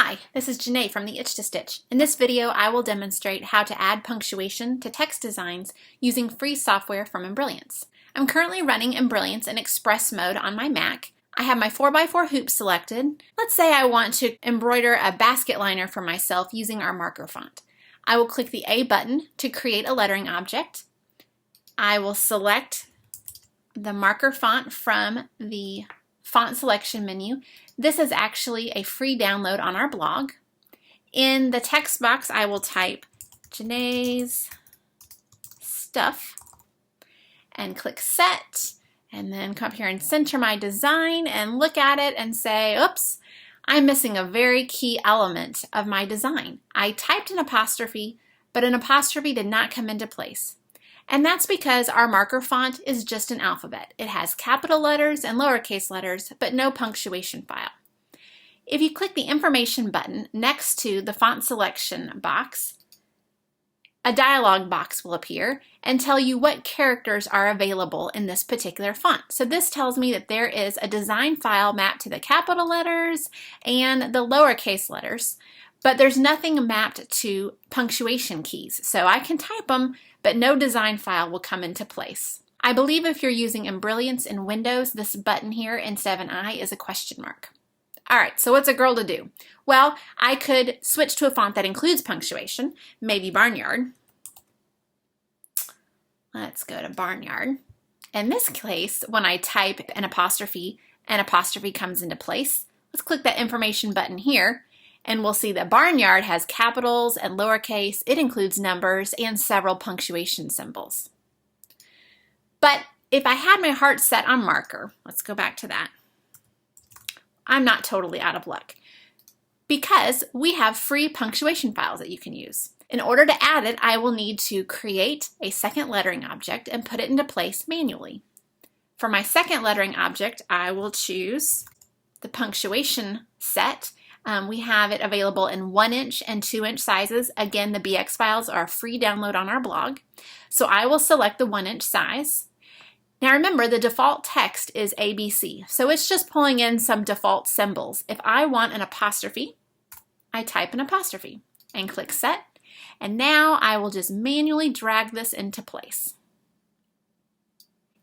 Hi, this is Janae from the Itch to Stitch. In this video, I will demonstrate how to add punctuation to text designs using free software from Embrilliance. I'm currently running Embrilliance in Express mode on my Mac. I have my 4x4 hoop selected. Let's say I want to embroider a basket liner for myself using our marker font. I will click the A button to create a lettering object. I will select the marker font from the font selection menu. This is actually a free download on our blog. In the text box, I will type Janae's stuff and click set, and then come up here and center my design and look at it and say, oops, I'm missing a very key element of my design. I typed an apostrophe, but an apostrophe did not come into place. And that's because our marker font is just an alphabet. It has capital letters and lowercase letters, but no punctuation file. If you click the information button next to the font selection box, a dialog box will appear and tell you what characters are available in this particular font. So this tells me that there is a design file mapped to the capital letters and the lowercase letters, but there's nothing mapped to punctuation keys. So I can type them, but no design file will come into place. I believe if you're using Embrilliance in Windows, this button here instead of an I is a question mark. All right, so what's a girl to do? Well, I could switch to a font that includes punctuation, maybe Barnyard. Let's go to Barnyard. In this case, when I type an apostrophe comes into place. Let's click that information button here, and we'll see that Barnyard has capitals and lowercase. It includes numbers and several punctuation symbols. But if I had my heart set on marker, let's go back to that. I'm not totally out of luck because we have free punctuation files that you can use. In order to add it, I will need to create a second lettering object and put it into place manually. For my second lettering object, I will choose the punctuation set. We have it available in 1-inch and 2-inch sizes. Again, the BX files are a free download on our blog. So I will select the 1-inch size. Now remember, the default text is ABC, so it's just pulling in some default symbols. If I want an apostrophe, I type an apostrophe and click set, and now I will just manually drag this into place.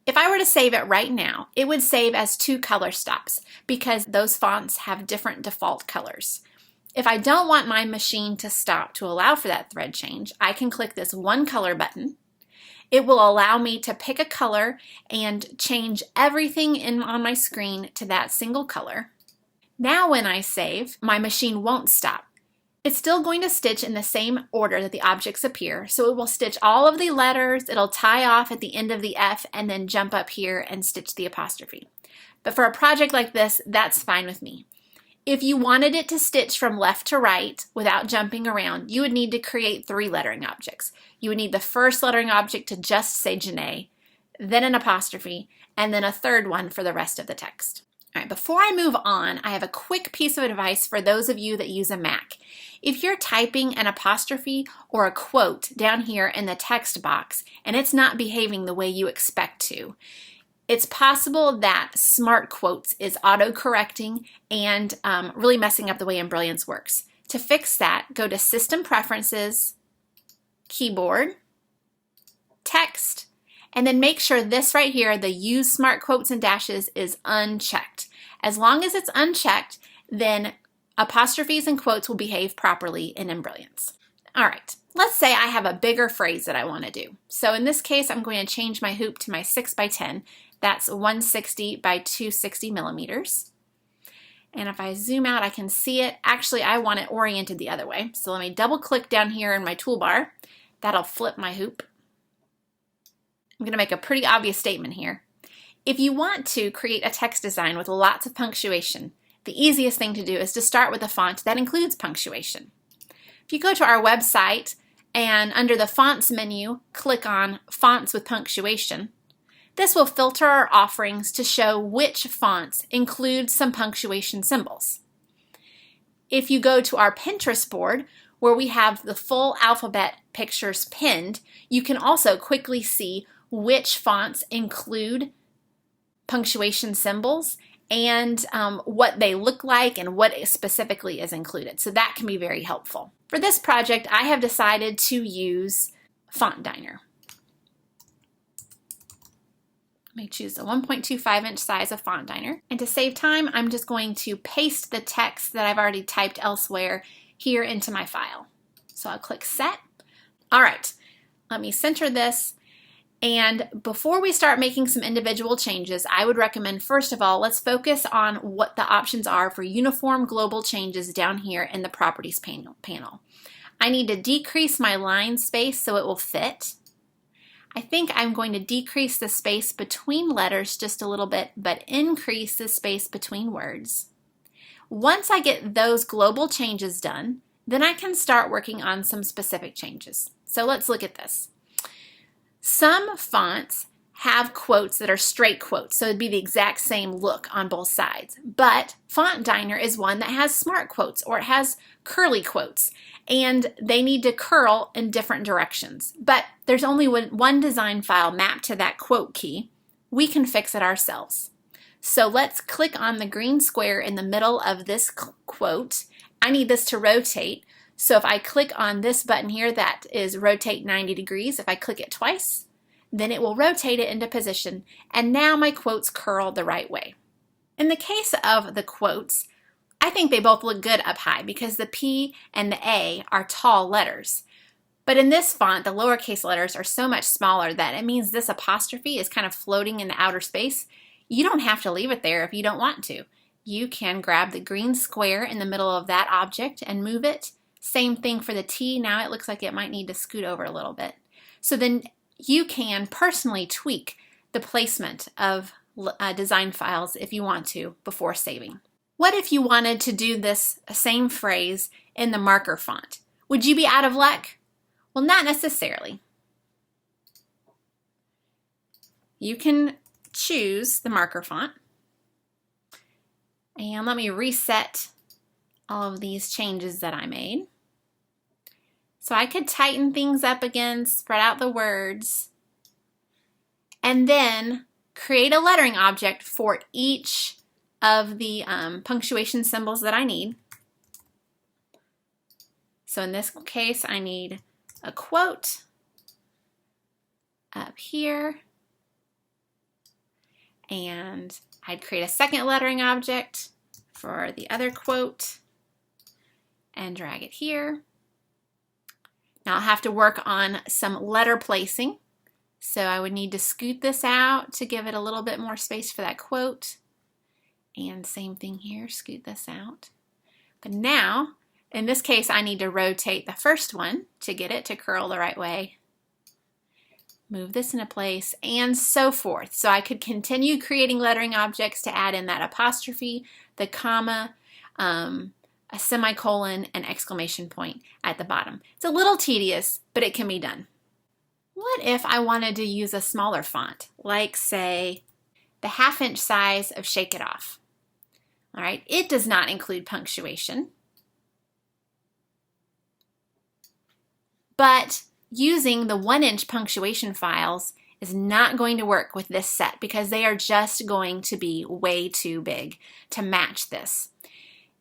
If I were to save it right now, it would save as 2 color stops because those fonts have different default colors. If I don't want my machine to stop to allow for that thread change, I can click this one color button. It will allow me to pick a color and change everything on my screen to that single color. Now when I save, my machine won't stop. It's still going to stitch in the same order that the objects appear, so it will stitch all of the letters, it'll tie off at the end of the F, and then jump up here and stitch the apostrophe. But for a project like this, that's fine with me. If you wanted it to stitch from left to right without jumping around, you would need to create 3 lettering objects. You would need the first lettering object to just say Janae, then an apostrophe, and then a third one for the rest of the text. All right, before I move on, I have a quick piece of advice for those of you that use a Mac. If you're typing an apostrophe or a quote down here in the text box and it's not behaving the way you expect to, it's possible that Smart Quotes is auto-correcting and really messing up the way Embrilliance works. To fix that, go to System Preferences, Keyboard, Text, and then make sure this right here, the Use Smart Quotes and Dashes, is unchecked. As long as it's unchecked, then apostrophes and quotes will behave properly in Embrilliance. All right, let's say I have a bigger phrase that I want to do. So in this case, I'm going to change my hoop to my 6x10. That's 160 by 260 millimeters. And if I zoom out, I can see it. Actually, I want it oriented the other way. So let me double click down here in my toolbar. That'll flip my hoop. I'm going to make a pretty obvious statement here. If you want to create a text design with lots of punctuation, the easiest thing to do is to start with a font that includes punctuation. If you go to our website and under the Fonts menu, click on Fonts with Punctuation, this will filter our offerings to show which fonts include some punctuation symbols. If you go to our Pinterest board, where we have the full alphabet pictures pinned, you can also quickly see which fonts include punctuation symbols and what they look like and what specifically is included. So that can be very helpful. For this project, I have decided to use Font Diner. Let me choose a 1.25 inch size of Font Diner. And to save time, I'm just going to paste the text that I've already typed elsewhere here into my file. So I'll click Set. All right, let me center this. And before we start making some individual changes, I would recommend, first of all, let's focus on what the options are for uniform global changes down here in the Properties panel. I need to decrease my line space so it will fit. I think I'm going to decrease the space between letters just a little bit, but increase the space between words. Once I get those global changes done, then I can start working on some specific changes. So let's look at this. Some fonts have quotes that are straight quotes, so it'd be the exact same look on both sides. But Font Diner is one that has smart quotes, or it has curly quotes, and they need to curl in different directions. But there's only one design file mapped to that quote key. We can fix it ourselves. So let's click on the green square in the middle of this quote. I need this to rotate. So if I click on this button here that is rotate 90 degrees, if I click it twice, then it will rotate it into position, and now my quotes curl the right way. In the case of the quotes, I think they both look good up high because the P and the A are tall letters. But in this font, the lowercase letters are so much smaller that it means this apostrophe is kind of floating in the outer space. You don't have to leave it there if you don't want to. You can grab the green square in the middle of that object and move it. Same thing for the T. Now it looks like it might need to scoot over a little bit. So then you can personally tweak the placement of design files if you want to before saving. What if you wanted to do this same phrase in the marker font? Would you be out of luck? Well, not necessarily. You can choose the marker font. And let me reset all of these changes that I made. So I could tighten things up again, spread out the words, and then create a lettering object for each of the punctuation symbols that I need. So in this case, I need a quote up here, and I'd create a second lettering object for the other quote and drag it here. Now I'll have to work on some letter placing. So I would need to scoot this out to give it a little bit more space for that quote. And same thing here, scoot this out. But now, in this case, I need to rotate the first one to get it to curl the right way. Move this into place, and so forth. So I could continue creating lettering objects to add in that apostrophe, the comma, a semicolon, and exclamation point at the bottom. It's a little tedious, but it can be done. What if I wanted to use a smaller font, like say the 1/2 inch size of Shake It Off? All right, it does not include punctuation, but using the 1 inch punctuation files is not going to work with this set because they are just going to be way too big to match this.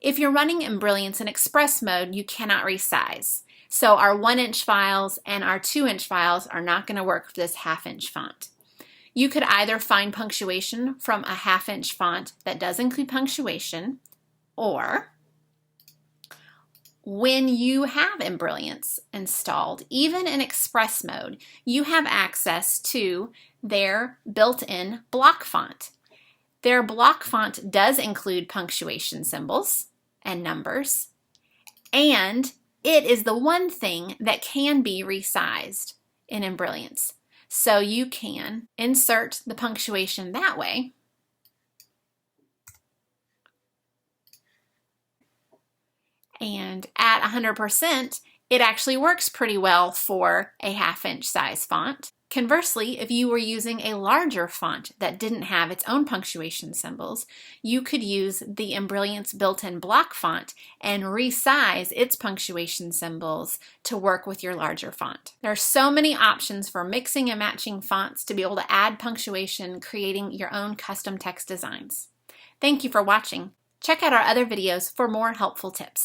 If you're running Embrilliance in Express mode, you cannot resize. So our 1 inch files and our 2 inch files are not going to work for this 1/2 inch font. You could either find punctuation from a 1/2 inch font that does include punctuation, or when you have Embrilliance installed, even in Express mode, you have access to their built-in block font. Their block font does include punctuation symbols and numbers, and it is the one thing that can be resized in Embrilliance. So you can insert the punctuation that way. And at 100%, it actually works pretty well for a 1/2 inch size font. Conversely, if you were using a larger font that didn't have its own punctuation symbols, you could use the Embrilliance built-in block font and resize its punctuation symbols to work with your larger font. There are so many options for mixing and matching fonts to be able to add punctuation, creating your own custom text designs. Thank you for watching. Check out our other videos for more helpful tips.